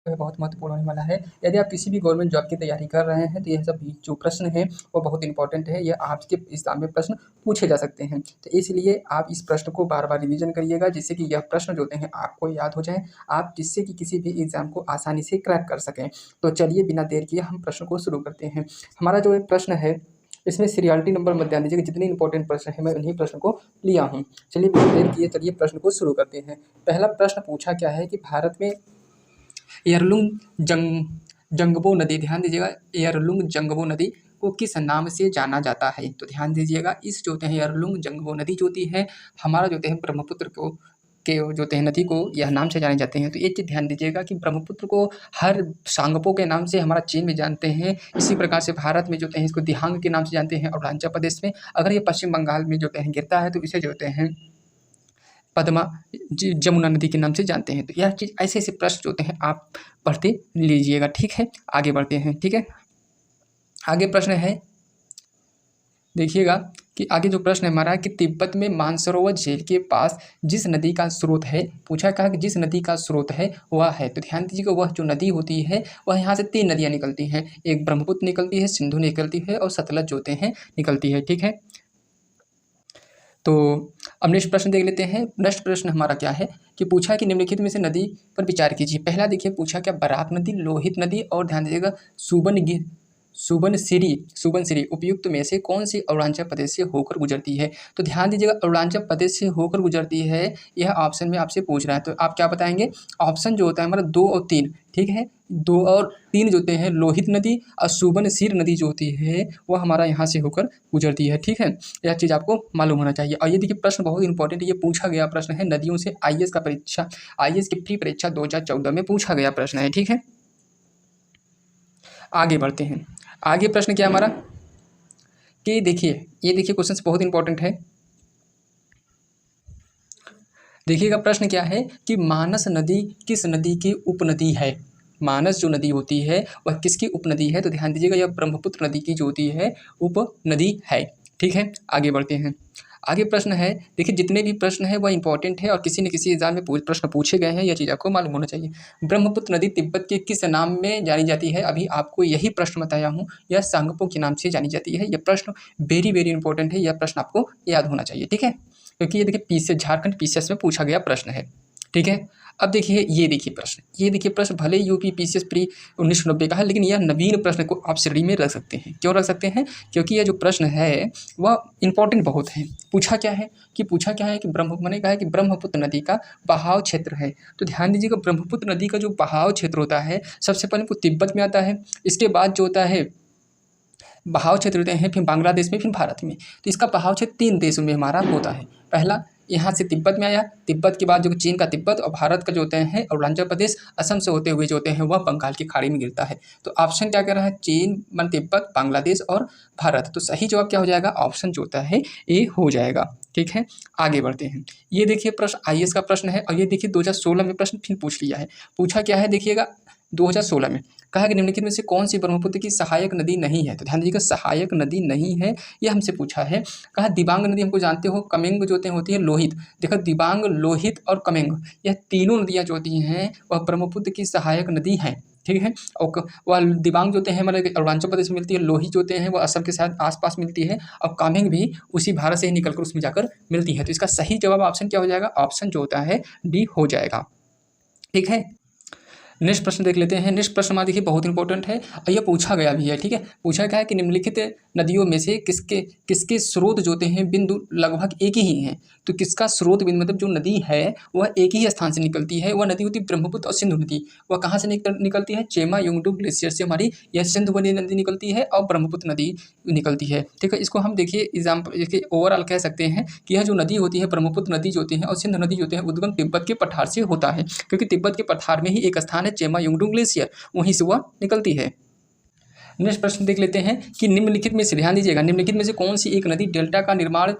बहुत महत्वपूर्ण होने वाला है। यदि आप किसी भी गवर्नमेंट जॉब की तैयारी कर रहे हैं तो यह सब जो प्रश्न हैं वो बहुत इंपॉर्टेंट है। यह आपके एग्ज़ाम में प्रश्न पूछे जा सकते हैं। तो इसलिए आप इस प्रश्न को बार-बार रिवीजन करिएगा जिससे कि यह प्रश्न जो होते हैं आपको याद हो जाएँ, आप जिससे कि किसी भी एग्ज़ाम को आसानी से क्रैक कर सकें। तो चलिए बिना देर किए हम प्रश्न को शुरू करते हैं। हमारा जो एक प्रश्न है इसमें सीरियलिटी नंबर मत ध्यान दीजिएगा, जितने इंपॉर्टेंट प्रश्न हैं मैं उन्हीं प्रश्न को लिया हूँ। चलिए बिना देर किए चलिए प्रश्न को शुरू करते हैं। पहला प्रश्न पूछा क्या है कि भारत में एयरलुंग जंगबो नदी, ध्यान दीजिएगा, एयरलुंग जंगबो नदी को किस नाम से जाना जाता है? तो ध्यान दीजिएगा, इस जो होते हैं एयरलुंग जंगबो नदी जो होती है हमारा जो होते हैं ब्रह्मपुत्र को के जो होते हैं नदी को यह नाम से जाने जाते हैं। तो एक चीज़ ध्यान दीजिएगा कि ब्रह्मपुत्र को हर सांगपो के नाम से हमारा चीन में जानते हैं। इसी प्रकार से भारत में जो होते हैं इसको दिहांग के नाम से जानते हैं। अरुणाचल प्रदेश में अगर ये पश्चिम बंगाल में जो होते हैं गिरता है तो इसे जो होते हैं पद्मा जमुना नदी के नाम से जानते हैं। तो यह चीज़ ऐसे-ऐसे प्रश्न जो होते हैं आप पढ़ते लीजिएगा, ठीक है? आगे बढ़ते हैं, ठीक है? आगे प्रश्न है, देखिएगा कि आगे जो प्रश्न है हमारा कि तिब्बत में मानसरोवर झील के पास जिस नदी का स्रोत है, पूछा क्या है कि जिस नदी का स्रोत है वह है। तो ध्यान दीजिएगा वह जो नदी होती है वह यहाँ से 3 नदियाँ निकलती हैं। एक ब्रह्मपुत्र निकलती है, सिंधु निकलती है और सतलज जो होते हैं निकलती है, ठीक है? तो अब नेक्स्ट प्रश्न देख लेते हैं। नेक्स्ट प्रश्न हमारा क्या है कि पूछा कि निम्नलिखित में से नदी पर विचार कीजिए। पहला देखिए पूछा क्या बराक नदी, लोहित नदी और ध्यान दीजिएगा सुबनसिरी उपयुक्त में से कौन सी अरुणाचल प्रदेश से होकर गुजरती है? तो ध्यान दीजिएगा अरुणाचल प्रदेश से होकर गुजरती है, यह ऑप्शन में आपसे पूछ रहा है। तो आप क्या बताएंगे? ऑप्शन जो होता है हमारा 2 और 3, ठीक है? 2 और 3 जो होते हैं लोहित नदी और सुबनसिरी नदी जो होती है वह हमारा यहाँ से होकर गुजरती है, ठीक है? यह चीज़ आपको मालूम होना चाहिए। और ये देखिए प्रश्न बहुत इंपॉर्टेंट है, ये पूछा गया प्रश्न है नदियों से आईएएस की प्री परीक्षा 2014 में पूछा गया प्रश्न है, ठीक है? आगे बढ़ते हैं। आगे प्रश्न क्या है हमारा कि देखिए ये देखिए क्वेश्चन बहुत इंपॉर्टेंट है। देखिएगा प्रश्न क्या है कि मानस नदी किस नदी की उपनदी है? मानस जो नदी होती है वह किसकी उपनदी है? तो ध्यान दीजिएगा यह ब्रह्मपुत्र नदी की जो होती है उपनदी है, ठीक है? आगे बढ़ते हैं। आगे प्रश्न है, देखिए जितने भी प्रश्न हैं वह इंपॉर्टेंट है और किसी न किसी एग्जाम में प्रश्न पूछे गए हैं, यह चीज़ आपको मालूम होना चाहिए। ब्रह्मपुत्र नदी तिब्बत के किस नाम में जानी जाती है? अभी आपको यही प्रश्न बताया हूँ, यह सांगपो के नाम से जानी जाती है। यह प्रश्न वेरी वेरी इंपॉर्टेंट है, यह प्रश्न आपको याद होना चाहिए, ठीक है? क्योंकि ये देखिए झारखंड पीसीएस में पूछा गया प्रश्न है, ठीक है? अब देखिए ये देखिए प्रश्न भले यूपी पीसीएस प्री 1990 का है लेकिन यह नवीन प्रश्न को आप श्रेणी में रख सकते हैं। क्यों रख सकते हैं? क्योंकि यह जो प्रश्न है वह इंपॉर्टेंट बहुत है। पूछा क्या है कि मैंने कहा है कि ब्रह्मपुत्र नदी का बहाव क्षेत्र है। तो ध्यान दीजिएगा ब्रह्मपुत्र नदी का जो बहाव क्षेत्र होता है सबसे पहले वो तिब्बत में आता है, इसके बाद जो होता है बहाव क्षेत्र होते हैं, फिर बांग्लादेश में, फिर भारत में। तो इसका बहाव क्षेत्र 3 देशों में हमारा होता है। पहला यहाँ से तिब्बत में आया, तिब्बत के बाद जो चीन का तिब्बत और भारत का जो होते हैं अरुणाचल प्रदेश, असम से होते हुए जो होते हैं वह बंगाल की खाड़ी में गिरता है। तो ऑप्शन क्या कह रहा है? चीन, तिब्बत, बांग्लादेश और भारत। तो सही जवाब क्या हो जाएगा? ऑप्शन जो होता है ए हो जाएगा, ठीक है? आगे बढ़ते हैं। ये देखिए प्रश्न आईएएस का प्रश्न है और ये देखिए 2016 में प्रश्न फिर पूछ लिया है। पूछा क्या है देखिएगा 2016 में कहा कि निम्नलिखित में से कौन सी ब्रह्मपुत्र की सहायक नदी नहीं है? तो ध्यान दीजिएगा सहायक नदी नहीं है, ये हमसे पूछा है। कहा दिबांग नदी, हमको जानते हो कमेंग जो होती है लोहित। देखो दिबांग, लोहित और कमेंग यह तीनों नदियाँ जो होती हैं वह ब्रह्मपुत्र की सहायक नदी हैं, ठीक है? और वह दिबांग जो होते हैं हमारे अरुणाचल प्रदेश में मिलती है, लोहित जो होते हैं वह असम के साथ आसपास मिलती है और कामेंग भी उसी भारत से ही निकलकर उसमें जाकर मिलती है। तो इसका सही जवाब ऑप्शन क्या हो जाएगा? ऑप्शन जो होता है डी हो जाएगा, ठीक है? नेक्स्ट प्रश्न देख लेते हैं। नेक्स्ट प्रश्न हमारा देखिए बहुत इंपॉर्टेंट है और यह पूछा गया भी है, ठीक है? पूछा क्या है कि निम्नलिखित नदियों में से किसके स्रोत जो होते हैं बिंदु लगभग एक ही हैं? तो किसका स्रोत बिंदु मतलब जो नदी है वह एक ही स्थान से निकलती है, वह नदी होती है ब्रह्मपुत्र और सिंधु नदी। वह कहाँ से निकलती है? चेमा युंगडू ग्लेशियर से हमारी यह सिंधु वाली नदी निकलती है और ब्रह्मपुत्र नदी निकलती है, ठीक है? इसको हम देखिए एग्जाम्पल देखिए ओवरऑल कह सकते हैं कि यह जो नदी होती है ब्रह्मपुत्र नदी जो होती है और सिंधु नदी जो होती है उद्गम तिब्बत के पठार से होता है, क्योंकि तिब्बत के पठार में ही एक स्थान है चेमा युंगडू ग्लेशियर, वहीं से वह निकलती है। नेक्स्ट प्रश्न देख लेते हैं कि निम्नलिखित में से ध्यान दीजिएगा निम्नलिखित में से कौन सी एक नदी डेल्टा का निर्माण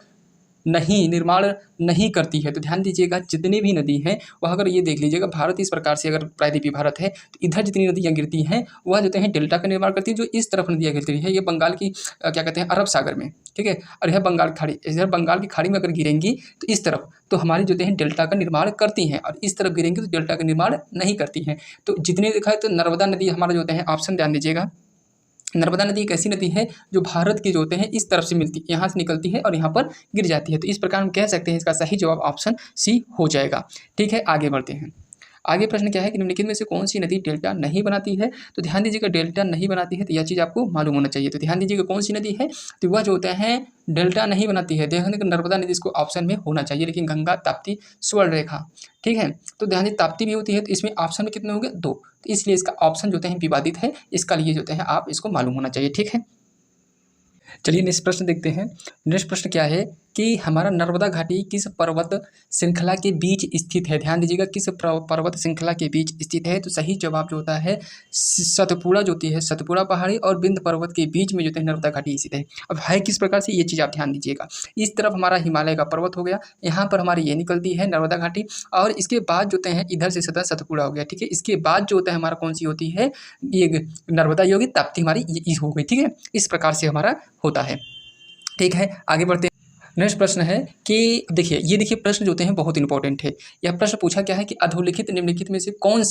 निर्माण नहीं करती है। तो ध्यान दीजिएगा जितनी भी नदी हैं वह, अगर ये देख लीजिएगा भारत इस प्रकार से, अगर प्रायद्वीपीय भारत है तो इधर जितनी नदियाँ गिरती हैं वह जो है डेल्टा का निर्माण करती है। जो इस तरफ नदियाँ गिरती है ये बंगाल की क्या कहते हैं अरब सागर में, ठीक है, और यह बंगाल खाड़ी, इधर बंगाल की खाड़ी में अगर गिरेंगी तो इस तरफ तो हमारी जो है डेल्टा का निर्माण करती हैं, और इस तरफ गिरेंगी तो डेल्टा का निर्माण नहीं करती हैं। तो जितने देखा है तो नर्मदा नदी हमारा जो है ऑप्शन ध्यान दीजिएगा, नर्मदा नदी एक ऐसी नदी है जो भारत के जो होते हैं इस तरफ से मिलती, यहाँ से निकलती है और यहाँ पर गिर जाती है। तो इस प्रकार हम कह सकते हैं इसका सही जवाब ऑप्शन सी हो जाएगा। ठीक है, आगे बढ़ते हैं। आगे प्रश्न क्या है कि निम्नलिखित में से कौन सी नदी डेल्टा नहीं बनाती है। तो ध्यान दीजिएगा डेल्टा नहीं बनाती है तो यह चीज़ आपको मालूम होना चाहिए। तो ध्यान दीजिएगा कौन सी नदी है, तो वह जो होते हैं डेल्टा नहीं बनाती है। देखने को नर्मदा नदी इसको ऑप्शन में होना चाहिए, लेकिन गंगा, ताप्ती, स्वर्ण रेखा, ठीक है। तो ध्यान दीजिए ताप्ती भी होती है, तो इसमें ऑप्शन में कितने होंगे 2, तो इसलिए इसका ऑप्शन जो है विवादित है, इसका लिए जो है आप इसको मालूम होना चाहिए। ठीक है, चलिए नेक्स्ट प्रश्न देखते हैं। नेक्स्ट प्रश्न क्या है कि हमारा नर्मदा घाटी किस पर्वत श्रृंखला के बीच स्थित है। ध्यान दीजिएगा किस पर्वत श्रृंखला के बीच स्थित है। तो सही जवाब जो होता है सतपुड़ा जो होती है, सतपुड़ा पहाड़ी और विंध्य पर्वत के बीच में जो है नर्मदा घाटी स्थित है। अब है किस प्रकार से, ये चीज़ आप ध्यान दीजिएगा। इस तरफ हमारा हिमालय का पर्वत हो गया, यहाँ पर हमारी ये निकलती है नर्मदा घाटी, और इसके बाद जो है इधर से सतपुड़ा हो गया, ठीक है। इसके बाद जो होता है हमारा कौन सी होती है, ये नर्मदा योगी ताप्ती हमारी ये हो गई, ठीक है। इस प्रकार से हमारा होता है। ठीक है, आगे बढ़ते हैं। नेक्स्ट प्रश्न है कि देखिए, ये देखिए प्रश्न जो होते हैं बहुत इंपॉर्टेंट है। यह प्रश्न पूछा क्या है कि अधोलिखित निम्नलिखित में से कौन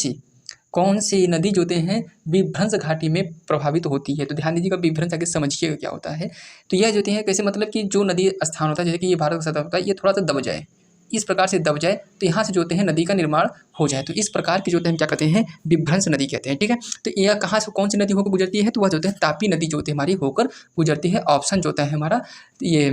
सी नदी जो होते हैं विभ्रंश घाटी में प्रभावित होती है। तो ध्यान दीजिएगा विभ्रंश आगे समझिएगा क्या होता है। तो यह जो होती है कैसे, मतलब कि जो नदी स्थान होता है, जैसे कि ये भारत का सतह होता है, ये थोड़ा सा दब जाए, इस प्रकार से दब जाए तो यहाँ से जो होते हैं नदी का निर्माण हो जाए, तो इस प्रकार की जो होते हैं क्या कहते हैं विभ्रंश नदी कहते हैं। ठीक है, तो यह कहाँ से कौन सी नदी होकर गुजरती है, तो वह जो होते हैं तापी नदी जो होती है हमारी होकर गुजरती है। ऑप्शन जो होता है हमारा ये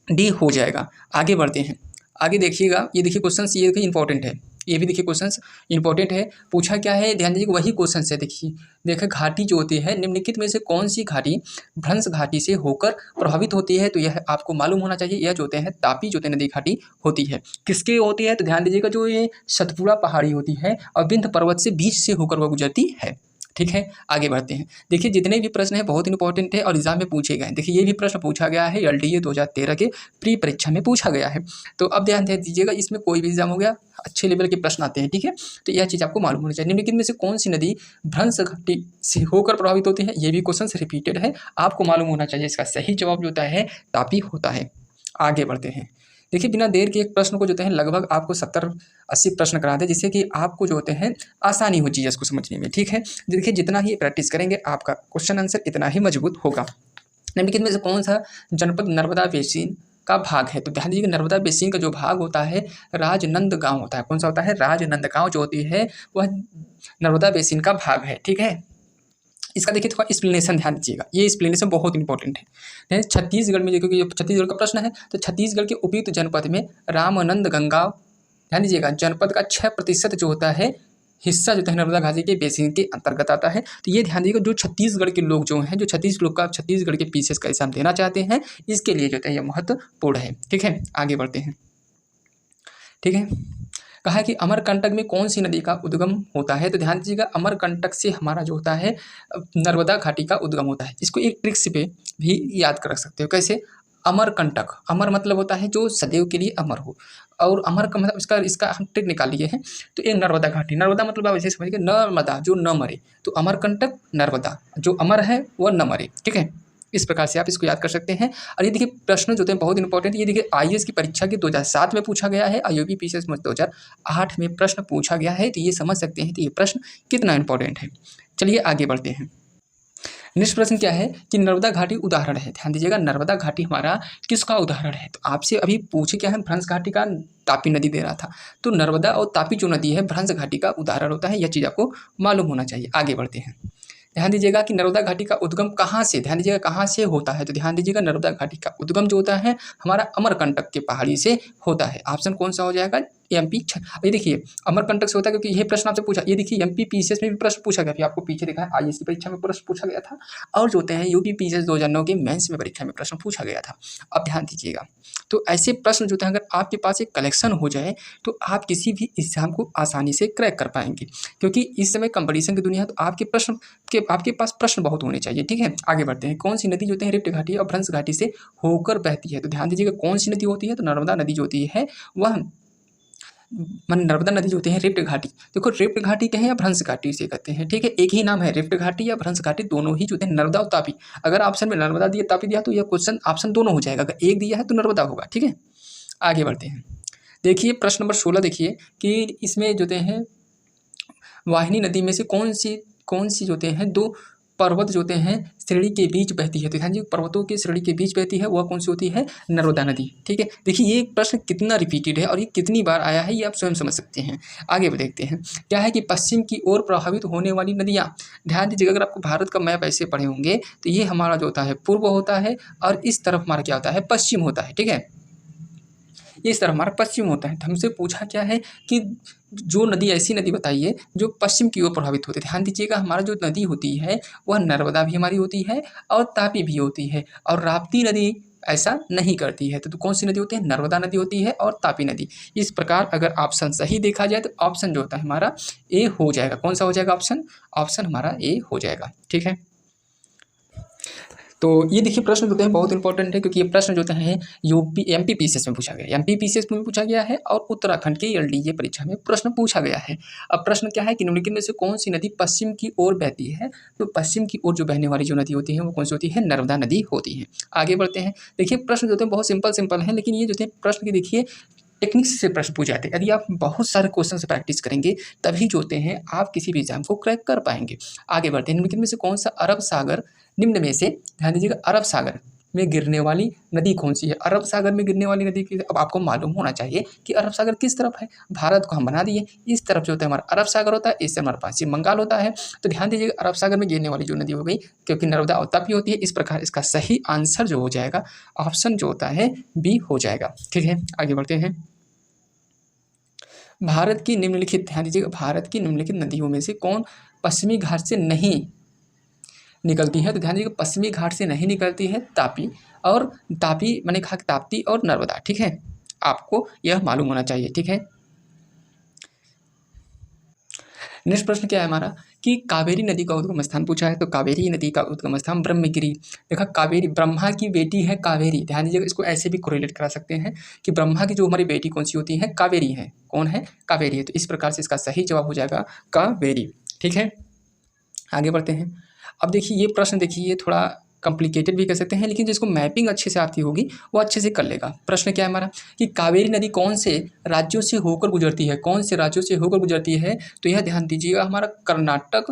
डी हो जाएगा। आगे बढ़ते हैं, आगे देखिएगा, ये देखिए क्वेश्चन ये देखिए इंपॉर्टेंट है, ये भी देखिए क्वेश्चन इंपॉर्टेंट है। पूछा क्या है, ध्यान दीजिए वही क्वेश्चन है। देखिए घाटी जो होती है निम्नलिखित में से कौन सी घाटी भ्रंश घाटी से होकर प्रभावित होती है। तो यह आपको मालूम होना चाहिए, यह जो होते हैं तापी जो होते हैं नदी घाटी होती है। किसके होती है, तो ध्यान दीजिएगा जो ये सतपुड़ा पहाड़ी होती है और विंध्य पर्वत से बीच से होकर वह गुजरती है। ठीक है, आगे बढ़ते हैं। देखिए जितने भी प्रश्न हैं बहुत इंपॉर्टेंट है और एग्जाम में पूछे गए हैं। देखिए ये भी प्रश्न पूछा गया है LDA 2013 के प्री परीक्षा में पूछा गया है। तो अब ध्यान दे दीजिएगा, इसमें कोई भी एग्जाम हो गया अच्छे लेवल के प्रश्न आते हैं। ठीक है, तो यह चीज़ आपको मालूम होनी चाहिए। निम्नलिखित में से कौन सी नदी भ्रंश घाटी से होकर प्रभावित होती है, ये भी क्वेश्चन रिपीटेड है, आपको मालूम होना चाहिए। इसका सही जवाब जो होता है तापी होता है। आगे बढ़ते हैं। देखिए बिना देर के एक प्रश्न को जो है लगभग आपको 70-80 प्रश्न कराते हैं, जिससे कि आपको जो होते हैं आसानी हो चीज़ इसको समझने में। ठीक है, देखिए जितना ही प्रैक्टिस करेंगे आपका क्वेश्चन आंसर इतना ही मजबूत होगा। निम्नलिखित में से कौन सा जनपद नर्मदा बेसिन का भाग है। तो ध्यान दीजिए नर्मदा बेसिन का जो भाग होता है राजनंदगांव होता है। कौन सा होता है, राजनंदगांव जो होती है वह नर्मदा बेसिन का भाग है। ठीक है, इसका देखिए थोड़ा एक्सप्लेनेशन ध्यान दीजिएगा, ये एक्सप्लेनेशन बहुत इंपॉर्टेंट है। छत्तीसगढ़ में, क्योंकि ये छत्तीसगढ़ का प्रश्न है, तो छत्तीसगढ़ के उपयुक्त जनपद में रामनंदगांव, ध्यान दीजिएगा जनपद का 6% जो होता है हिस्सा जो है नर्मदा घाटी के बेसिन के अंतर्गत आता है। तो ये ध्यान दीजिएगा जो छत्तीसगढ़ के लोग जो हैं, जो छत्तीसगढ़ के पीसेस का एग्जाम देना चाहते हैं, इसके लिए जो है यह महत्वपूर्ण है। ठीक है, आगे बढ़ते हैं। ठीक है, कहा है कि अमरकंटक में कौन सी नदी का उद्गम होता है। तो ध्यान दीजिएगा अमरकंटक से हमारा जो होता है नर्मदा घाटी का उद्गम होता है। इसको एक ट्रिक से पे भी याद कर सकते हो। कैसे, अमरकंटक, अमर मतलब होता है जो सदैव के लिए अमर हो, और अमर का मतलब इसका हम ट्रिक निकाल लिए हैं। तो ये नर्मदा घाटी, नर्मदा मतलब आप ऐसे समझिए नर्मदा जो न मरे, तो अमरकंटक नर्मदा जो अमर है वह न मरे। ठीक है, इस प्रकार से आप इसको याद कर सकते हैं। और ये देखिए प्रश्न जो होते हैं बहुत इंपॉर्टेंट है। ये देखिए IAS की परीक्षा के 2007 में पूछा गया है और UPPCS में 2008 में प्रश्न पूछा गया है। तो ये समझ सकते हैं कि ये प्रश्न कितना इंपॉर्टेंट है। चलिए आगे बढ़ते हैं। नेक्स्ट प्रश्न क्या है कि नर्मदा घाटी उदाहरण है। ध्यान दीजिएगा नर्मदा घाटी हमारा किसका उदाहरण है। तो आपसे अभी पूछे क्या है, भ्रंश घाटी का तापी नदी दे रहा था, तो नर्मदा और तापी जो नदी है भ्रंश घाटी का उदाहरण होता है। यह चीज़ आपको मालूम होना चाहिए। आगे बढ़ते हैं। ध्यान दीजिएगा कि नर्मदा घाटी का उद्गम कहाँ से, ध्यान दीजिएगा कहाँ से होता है। तो ध्यान दीजिएगा नर्मदा घाटी का उद्गम जो होता है हमारा अमरकंटक के पहाड़ी से होता है। ऑप्शन कौन सा हो जाएगा, एमपी ये देखिए अमरकंटक से होता है, क्योंकि ये प्रश्न आपसे पूछा, ये देखिए एमपी पीसीएस में भी प्रश्न पूछा गया, फिर आपको पीछे देखा है आईएएस की परीक्षा में प्रश्न पूछा गया था, और जो होते हैं यूपी पीसीएस 2009 के मेंस में परीक्षा में प्रश्न पूछा गया था। अब ध्यान दीजिएगा, तो ऐसे प्रश्न जो होते हैं अगर आपके पास एक कलेक्शन हो जाए तो आप किसी भी एग्जाम को आसानी से क्रैक कर पाएंगे, क्योंकि इस समय कंपटीशन की दुनिया है, तो आपके पास प्रश्न बहुत होने चाहिए। ठीक है, आगे बढ़ते हैं। कौन सी नदी जो होते हैं रिफ्ट घाटी और भ्रंश घाटी से होकर बहती है? तो ध्यान दीजिएगा कौन सी नदी होती है, तो नर्मदा नदी जो होती है वह नर्मदा नदी जो होती है रिफ्ट घाटी। देखो रिफ्ट घाटी कहें या भ्रंश घाटी से कहते हैं, ठीक है, एक ही नाम है, रिफ्ट घाटी या भ्रंश घाटी दोनों ही जो होते हैं नर्मदा और तापी। अगर ऑप्शन में नर्मदा दिया तापी दिया तो यह क्वेश्चन ऑप्शन दोनों हो जाएगा, अगर एक दिया है तो नर्मदा होगा। ठीक है, आगे बढ़ते हैं। देखिए प्रश्न नंबर 16 देखिए कि इसमें जो होते हैं वाहिनी नदी में से कौन सी जो होते हैं दो पर्वत जो होते हैं श्रेणी के बीच बहती है? तो ध्यान दीजिए पर्वतों की श्रेणी के बीच बहती है, वह कौन सी होती है? नर्मदा नदी। ठीक है, देखिए ये प्रश्न कितना रिपीटेड है और ये कितनी बार आया है ये आप स्वयं समझ सकते हैं। आगे देखते हैं क्या है कि पश्चिम की ओर प्रभावित होने वाली नदियाँ। ध्यान दीजिएगा अगर आपको भारत का मैप ऐसे पढ़े होंगे तो ये हमारा जो होता है पूर्व होता है और इस तरफ हमारा क्या होता है? पश्चिम होता है। ठीक है, इस तरफ हमारा पश्चिम होता है। तो हमसे पूछा क्या है कि जो नदी ऐसी नदी बताइए जो पश्चिम की ओर प्रभावित होती है। ध्यान दीजिएगा हमारा जो नदी होती है वह नर्मदा भी हमारी होती है और तापी भी होती है, और राप्ती नदी ऐसा नहीं करती है। तो कौन सी नदी होती है? नर्मदा नदी होती है और तापी नदी। इस प्रकार अगर ऑप्शन सही देखा जाए तो ऑप्शन जो होता है हमारा ए हो जाएगा। कौन सा हो जाएगा ऑप्शन? ऑप्शन हमारा ए हो जाएगा। ठीक है, तो ये देखिए प्रश्न जो होते हैं बहुत इंपॉर्टेंट है, क्योंकि ये प्रश्न जो होते हैं यूपी एमपी पीसीएस में पूछा गया, एमपी पीसीएस में पूछा गया है और उत्तराखंड के एलडीए परीक्षा में प्रश्न पूछा गया है। अब प्रश्न क्या है कि निम्नलिखित में से कौन सी नदी पश्चिम की ओर बहती है? तो पश्चिम की ओर जो बहने वाली जो नदी होती है वो कौन सी होती है? नर्मदा नदी होती है। आगे बढ़ते हैं। देखिए प्रश्न जो होते हैं बहुत सिंपल है, लेकिन ये जो होते हैं प्रश्न की देखिए टेक्निक्स से प्रश्न पूछ जाते हैं। यदि आप बहुत सारे क्वेश्चन से प्रैक्टिस करेंगे तभी जो होते हैं आप किसी भी एग्जाम को क्रैक कर पाएंगे। आगे बढ़ते हैं। निम्नलिखित में से कौन सा अरब सागर निम्न में से, ध्यान दीजिएगा अरब सागर में गिरने वाली नदी कौन सी है? अरब सागर में गिरने वाली नदी की अब आपको मालूम होना चाहिए कि अरब सागर किस तरफ है। भारत को हम बना दिए, इस तरफ जो होता है हमारा अरब सागर होता है, इससे हमारा पश्चिम बंगाल होता है। तो ध्यान दीजिएगा अरब सागर में गिरने वाली जो नदी हो गई, क्योंकि नर्मदा और तापी होती है। इस प्रकार इसका सही आंसर जो हो जाएगा ऑप्शन जो होता है बी हो जाएगा। ठीक है, आगे बढ़ते हैं। भारत की निम्नलिखित, ध्यान दीजिएगा भारत की निम्नलिखित नदियों में से कौन पश्चिमी घाट से नहीं निकलती है? तो ध्यान दीजिएगा पश्चिमी घाट से नहीं निकलती है तापी, और तापी मैंने कहा ताप्ती और नर्मदा। ठीक है, आपको यह मालूम होना चाहिए। ठीक है, नेक्स्ट प्रश्न क्या है हमारा कि कावेरी नदी का उद्गम स्थान पूछा है। तो कावेरी नदी का उद्गम स्थान ब्रह्मगिरी। देखा कावेरी ब्रह्मा की बेटी है कावेरी। ध्यान दीजिएगा इसको ऐसे भी कोरिलेट करा सकते हैं कि ब्रह्मा की जो हमारी बेटी कौन सी होती है? कावेरी है। कौन है? कावेरी है। तो इस प्रकार से इसका सही जवाब हो जाएगा कावेरी। ठीक है, आगे बढ़ते हैं। अब देखिए ये प्रश्न देखिए ये थोड़ा कॉम्प्लिकेटेड भी कह सकते हैं, लेकिन जिसको मैपिंग अच्छे से आती होगी वो अच्छे से कर लेगा। प्रश्न क्या है हमारा कि कावेरी नदी कौन से राज्यों से होकर गुजरती है? कौन से राज्यों से होकर गुजरती है? तो यह ध्यान दीजिएगा हमारा कर्नाटक,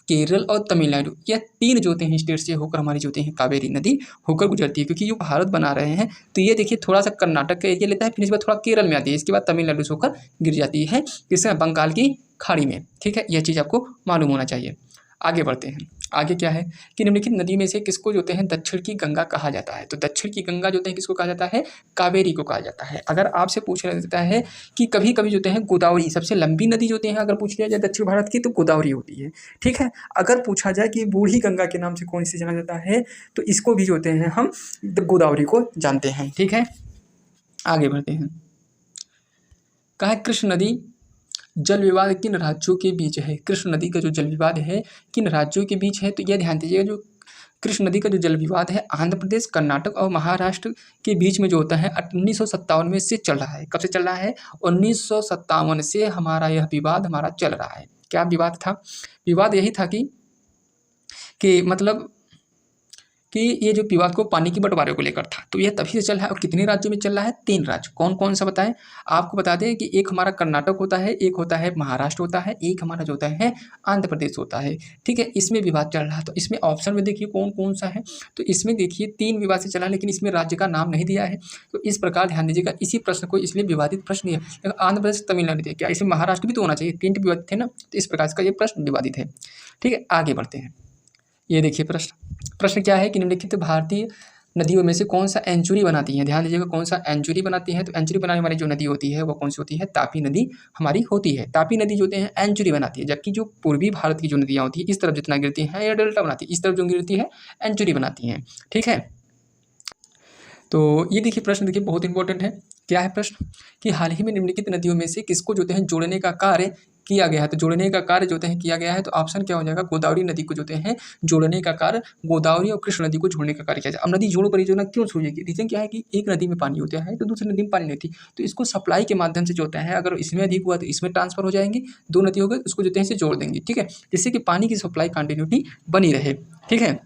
केरल और तमिलनाडु, यह तीन जो होते हैं स्टेट से होकर हमारी जो होती है कावेरी नदी होकर गुजरती है। क्योंकि जो भारत बना रहे हैं तो ये देखिए थोड़ा सा कर्नाटक का एरिया लेता है, फिर इसके बाद थोड़ा केरल में आती है, इसके बाद तमिलनाडु से होकर गिर जाती है किसमें? बंगाल की खाड़ी में। ठीक है, यह चीज़ आपको मालूम होना चाहिए। आगे बढ़ते हैं। आगे क्या है कि निम्नलिखित नदी में से किसको जो होते हैं दक्षिण की गंगा कहा जाता है? तो दक्षिण की गंगा जो होते हैं किसको कहा जाता है? कावेरी को कहा जाता है। अगर आपसे पूछा जाता है कि कभी कभी जो होते हैं गोदावरी, सबसे लंबी नदी जो होती है अगर पूछ लिया जाए दक्षिण भारत की तो गोदावरी होती है। ठीक है, अगर पूछा जाए कि बूढ़ी गंगा के नाम से कौन सी जाना जाता है तो इसको भी जो होते हैं हम गोदावरी को जानते हैं। ठीक है, आगे बढ़ते हैं। कहा कृष्ण नदी जल विवाद किन राज्यों के बीच है? कृष्ण नदी का जो जल विवाद है किन राज्यों के बीच है? तो यह ध्यान दीजिएगा जो कृष्ण नदी का जो जल विवाद है आंध्र प्रदेश, कर्नाटक और महाराष्ट्र के बीच में जो होता है 1957 में से चल रहा है। कब से चल रहा है? 1957 से हमारा यह विवाद हमारा चल रहा है। क्या विवाद था? विवाद यही था कि मतलब कि ये जो विवाद को पानी की बंटवारे को लेकर था, तो यह तभी से चल रहा है। और कितने राज्यों में चल रहा है? 3 राज्य। कौन कौन सा बताएं? आपको बता दें कि एक हमारा कर्नाटक होता है, एक होता है महाराष्ट्र होता है, एक हमारा जो होता है आंध्र प्रदेश होता है। ठीक है, इसमें विवाद चल रहा है। तो इसमें ऑप्शन में देखिए कौन कौन सा है, तो इसमें देखिए 3 विवाद से चला है, लेकिन इसमें राज्य का नाम नहीं दिया है। तो इस प्रकार ध्यान दीजिएगा इसी प्रश्न को इसलिए विवादित प्रश्न दिया। आंध्र प्रदेश, तमिलनाडु दिया, क्या इसमें महाराष्ट्र भी तो होना चाहिए? 3 विवादित थे ना, तो इस प्रकार का ये प्रश्न विवादित है। ठीक है, आगे बढ़ते हैं। ये देखिए प्रश्न क्या है कि निम्नलिखित भारतीय नदियों में से कौन सा एंचुरी बनाती है? ध्यान दीजिएगा, कौन सा एंचुरी बनाती है? तो एंचुरी बनाने वाली जो नदी होती है वो कौन सी होती है? तापी नदी हमारी होती है। तापी नदी जो होते हैं एंचुरी बनाती है, जबकि जो पूर्वी भारत की जो नदियाँ होती है इस तरफ जितना गिरती हैं या डेल्टा बनाती है, इस तरफ जो गिरती है एंचुरी बनाती हैं। ठीक है, तो ये देखिए प्रश्न देखिए बहुत इंपॉर्टेंट है। क्या है प्रश्न कि हाल ही में निम्नलिखित नदियों में से किसको जो है जोड़ने का कार्य किया गया है? तो जोड़ने का कार्य जो है किया गया है, तो ऑप्शन क्या हो जाएगा? गोदावरी नदी को जो है जोड़ने का कार्य, गोदावरी और कृष्ण नदी को जोड़ने का कार्य किया जाए। अब नदी जोड़ परियोजना क्यों शुरू की? रीजन क्या है कि एक नदी में पानी होता है तो दूसरी नदी में पानी नहीं होती, तो इसको सप्लाई के माध्यम से जो होता है, अगर इसमें अधिक हुआ तो इसमें ट्रांसफर हो जाएंगे, दो नदी हो गए उसको जो है इसे जोड़ देंगे। ठीक है, जिससे कि पानी की सप्लाई कंटिन्यूटी बनी रहे। ठीक है,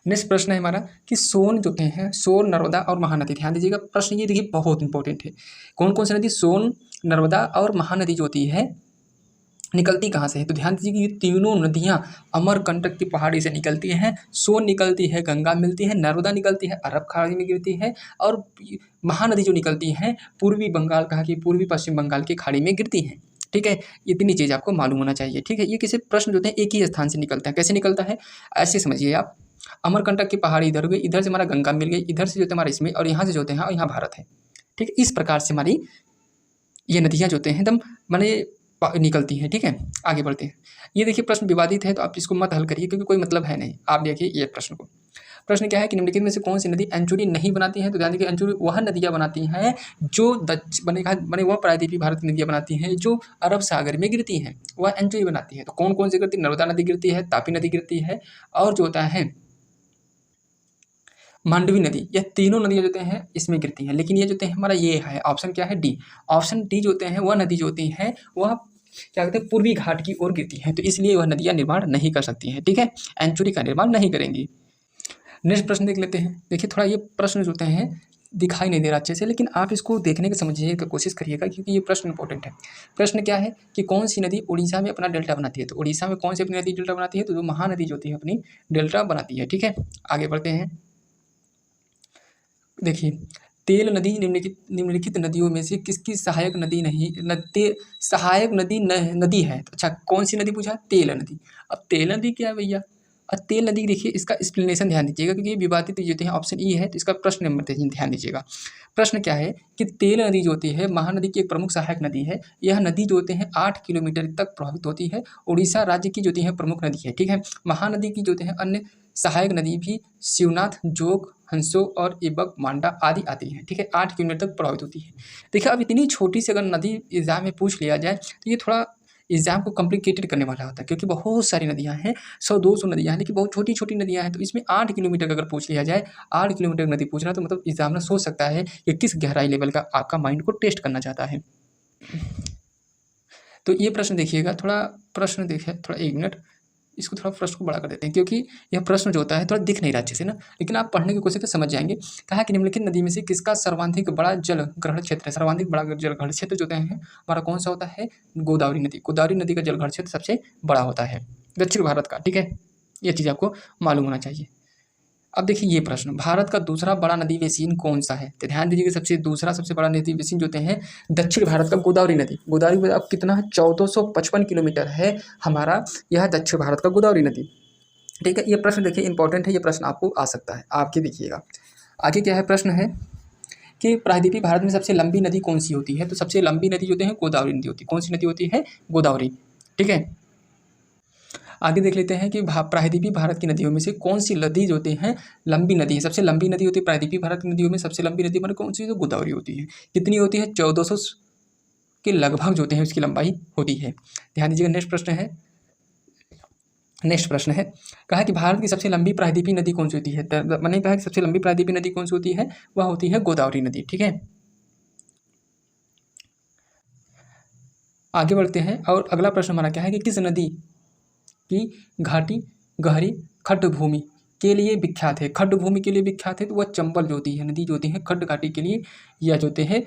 नेक्स्ट प्रश्न है हमारा कि सोन जो हैं, सोन, नर्मदा और महानदी। ध्यान दीजिएगा, प्रश्न ये देखिए बहुत इंपॉर्टेंट है। कौन कौन सी नदी सोन, नर्मदा और महानदी जो होती है निकलती कहाँ से है? तो ध्यान दीजिए कि ये तीनों नदियाँ अमरकंटक की पहाड़ी से निकलती हैं। सोन निकलती है गंगा मिलती है, नर्मदा निकलती है अरब खाड़ी में गिरती है, और महानदी जो निकलती हैं पूर्वी बंगाल, कहा कि पूर्वी पश्चिम बंगाल की खाड़ी में गिरती हैं। ठीक है, इतनी चीज़ आपको मालूम होना चाहिए। ठीक है, ये किसी प्रश्न जो होते हैं एक ही स्थान से निकलते हैं। कैसे निकलता है ऐसे समझिए आप, अमरकंटक की पहाड़ी इधर हो गई, इधर से हमारा गंगा मिल गई, इधर से जो है हमारा इसमें, और यहाँ से जो होते हैं और यहाँ भारत है। ठीक है, इस प्रकार से हमारी ये नदियाँ जो होते हैं एकदम माने निकलती हैं। ठीक है, आगे बढ़ते हैं। ये देखिए प्रश्न विवादित है तो आप इसको मत हल करिए क्योंकि कोई मतलब है नहीं। आप देखिए ये प्रश्न को, प्रश्न क्या है कि निम्नलिखित में से कौन सी नदी एंचुरी नहीं बनाती है? तो ध्यान देखिए, एंचुरी वह नदियाँ बनाती हैं जो बने वह प्रायद्वीपीय भारत की नदियाँ बनाती हैं जो अरब सागर में गिरती हैं, वह एंचुरी बनाती है। तो कौन कौन सी गिरती है? नर्मदा नदी गिरती है, तापी नदी गिरती है, और जो होता है मांडवी नदी। यह तीनों नदियाँ जो हैं इसमें गिरती हैं। लेकिन ये जो है हमारा ये है ऑप्शन क्या है? डी। ऑप्शन डी जो होते हैं वह नदी जो होती हैं वह क्या कहते हैं पूर्वी घाट की ओर गिरती हैं, तो इसलिए वह नदियाँ निर्माण नहीं कर सकती हैं। ठीक है, एंचुरी का निर्माण नहीं करेंगी। नेक्स्ट प्रश्न देख लेते हैं। देखिए थोड़ा ये प्रश्न जो होते हैं दिखाई नहीं दे रहा अच्छे से, लेकिन आप इसको देखने की समझिए की कोशिश करिएगा क्योंकि ये प्रश्न इंपॉर्टेंट है। प्रश्न क्या है कि कौन सी नदी उड़ीसा में अपना डेल्टा बनाती है? तो उड़ीसा में कौन सी अपनी नदी डेल्टा बनाती है? तो जो महानदी जो होती है अपनी डेल्टा बनाती है। ठीक है, आगे बढ़ते हैं। देखिए तेल नदी निम्नलिखित नदियों में से किसकी सहायक नदी नहीं सहायक नदी नदी है? तो अच्छा कौन सी नदी पूछा? तेल नदी। अब तेल नदी क्या है भैया? अब तेल नदी देखिए इसका एक्सप्लेनेशन ध्यान दीजिएगा क्योंकि ये विवादित जो है ऑप्शन ई है, तो इसका प्रश्न नंबर ध्यान दीजिएगा। प्रश्न क्या है कि तेल नदी जो होती है महानदी की एक प्रमुख सहायक नदी है। यह नदी जो होते हैं 8 किलोमीटर तक प्रभावित होती है। उड़ीसा राज्य की जो होती है प्रमुख नदी है। ठीक है, महानदी की जो होते हैं अन्य सहायक नदी भी शिवनाथ, जोग, हंसो और इबक, मांडा आदि आती हैं। ठीक है, 8 किलोमीटर तक प्रभावित होती है। देखिए अब इतनी छोटी सी अगर नदी एग्जाम में पूछ लिया जाए तो ये थोड़ा एग्जाम को कॉम्प्लिकेटेड करने वाला होता है क्योंकि बहुत सारी नदियाँ हैं, 100-200 नदियाँ हैं, लेकिन बहुत छोटी छोटी नदियाँ हैं। तो इसमें 8 किलोमीटर का अगर पूछ लिया जाए, 8 किलोमीटर नदी पूछ रहा है तो मतलब एग्जामिनर सोच सकता है कि किस गहराई लेवल का आपका माइंड को टेस्ट करना चाहता है। तो ये प्रश्न देखिएगा, थोड़ा प्रश्न देखिए, थोड़ा 1 मिनट इसको थोड़ा प्रश्न को बड़ा कर देते हैं क्योंकि यह प्रश्न जो होता है थोड़ा दिख नहीं रहा अच्छे से ना, लेकिन आप पढ़ने की कोशिश कर समझ जाएंगे। कहा कि निम्नलिखित नदी में से किसका सर्वाधिक बड़ा जल ग्रहण क्षेत्र है? सर्वाधिक बड़ा जल ग्रहण क्षेत्र जो हैं हमारा कौन सा होता है? गोदावरी नदी। गोदावरी नदी का जल ग्रहण क्षेत्र सबसे बड़ा होता है दक्षिण भारत का। ठीक है, ये चीज़ आपको मालूम होना चाहिए। अब देखिए ये प्रश्न, भारत का दूसरा बड़ा नदी बेसिन कौन सा है? तो ध्यान दीजिए कि दूसरा सबसे बड़ा नदी बेसिन जो होते हैं दक्षिण भारत का गोदावरी नदी। गोदावरी अब कितना है? 1455 किलोमीटर है हमारा यह दक्षिण भारत का गोदावरी नदी। ठीक है, ये प्रश्न देखिए इंपॉर्टेंट है, ये प्रश्न आपको आ सकता है, आपके देखिएगा। आगे क्या है प्रश्न है कि प्रायद्वीपीय भारत में सबसे लंबी नदी कौन सी होती है? तो सबसे लंबी नदी जो होती है गोदावरी नदी होती है। कौन सी नदी होती है? गोदावरी। ठीक है, आगे देख लेते हैं कि प्रायद्वीपीय भारत की नदियों में से कौन सी नदी जो होती हैं लंबी नदी है? सबसे लंबी नदी होती है प्रायद्वीपीय भारत की नदियों में सबसे लंबी नदी हमारी कौन सी? तो गोदावरी होती है। कितनी होती है? 1400 के लगभग जो होते हैं उसकी लंबाई होती है। ध्यान दीजिएगा। नेक्स्ट प्रश्न है कहा कि भारत की सबसे लंबी प्रायद्वीपीय नदी कौन सी होती है? मैंने कहा कि सबसे लंबी प्रायद्वीपीय नदी कौन सी होती है? वह होती है गोदावरी नदी। ठीक है, आगे बढ़ते हैं और अगला प्रश्न हमारा क्या है कि किस नदी की घाटी गहरी खड्ड भूमि के लिए विख्यात है? खड्ड भूमि के लिए विख्यात है तो वह चंबल जो होती है नदी जो होती है खड्ड घाटी के लिए या जो होते हैं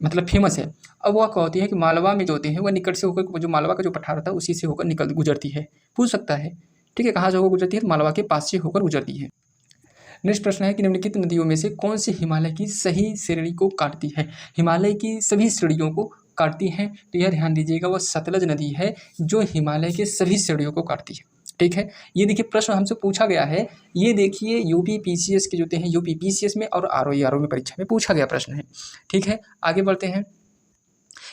मतलब फेमस है। अब वह क्या होती है कि मालवा में जो होते हैं वह निकट से होकर जो मालवा का जो पठार होता है उसी से होकर गुजरती है। पूछ सकता है। ठीक है, कहाँ से होकर गुजरती है? तो मालवा के पास से होकर गुजरती है। नेक्स्ट प्रश्न है कि निम्नलिखित नदियों में से कौन सी हिमालय की सही श्रेणी को काटती है? हिमालय की सभी श्रेणियों को काटती हैं, तो यह ध्यान दीजिएगा वह सतलज नदी है जो हिमालय के सभी श्रेणियों को काटती है। ठीक है। ये देखिए प्रश्न हमसे पूछा गया है, ये देखिए यूपी पीसीएस के जो होते हैं, यूपी पीसीएस में और आरओई में परीक्षा में पूछा गया प्रश्न है। ठीक है, आगे बढ़ते हैं।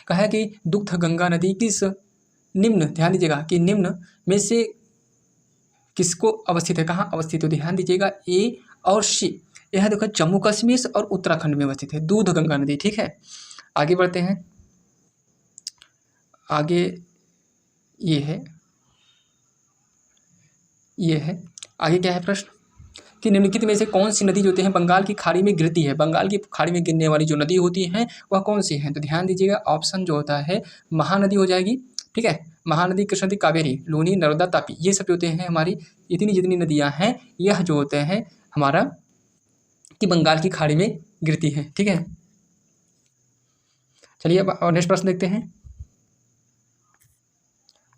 कहा है कि दुग्ध गंगा नदी किस निम्न, ध्यान दीजिएगा कि निम्न में से किसको अवस्थित है, कहाँ अवस्थित है, ध्यान दीजिएगा ए और सी। यह देखो जम्मू कश्मीर और उत्तराखंड में अवस्थित है दूध गंगा नदी। ठीक है, आगे बढ़ते हैं। आगे ये है आगे क्या है प्रश्न कि निम्नलिखित में से कौन सी नदी जो होती है बंगाल की खाड़ी में गिरती है, बंगाल की खाड़ी में गिरने वाली जो नदी होती है वह कौन सी है। तो ध्यान दीजिएगा ऑप्शन जो होता है महानदी हो जाएगी। ठीक है, महानदी, कृष्ण नदी, कावेरी, लूनी, नर्मदा, तापी, ये सब जो होते हैं हमारी इतनी जितनी नदियां हैं यह जो होते हैं हमारा कि बंगाल की खाड़ी में गिरती है। ठीक है, चलिए अब नेक्स्ट प्रश्न देखते हैं।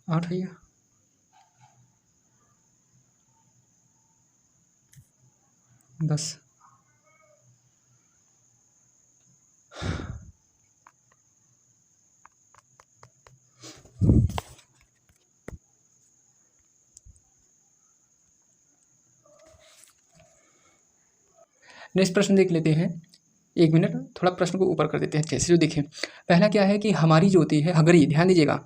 8 भैया 10। नेक्स्ट प्रश्न देख लेते हैं। 1 मिनट, थोड़ा प्रश्न को ऊपर कर देते हैं जैसे। जो देखें पहला क्या है कि हमारी जो होती है हगरी, ध्यान दीजिएगा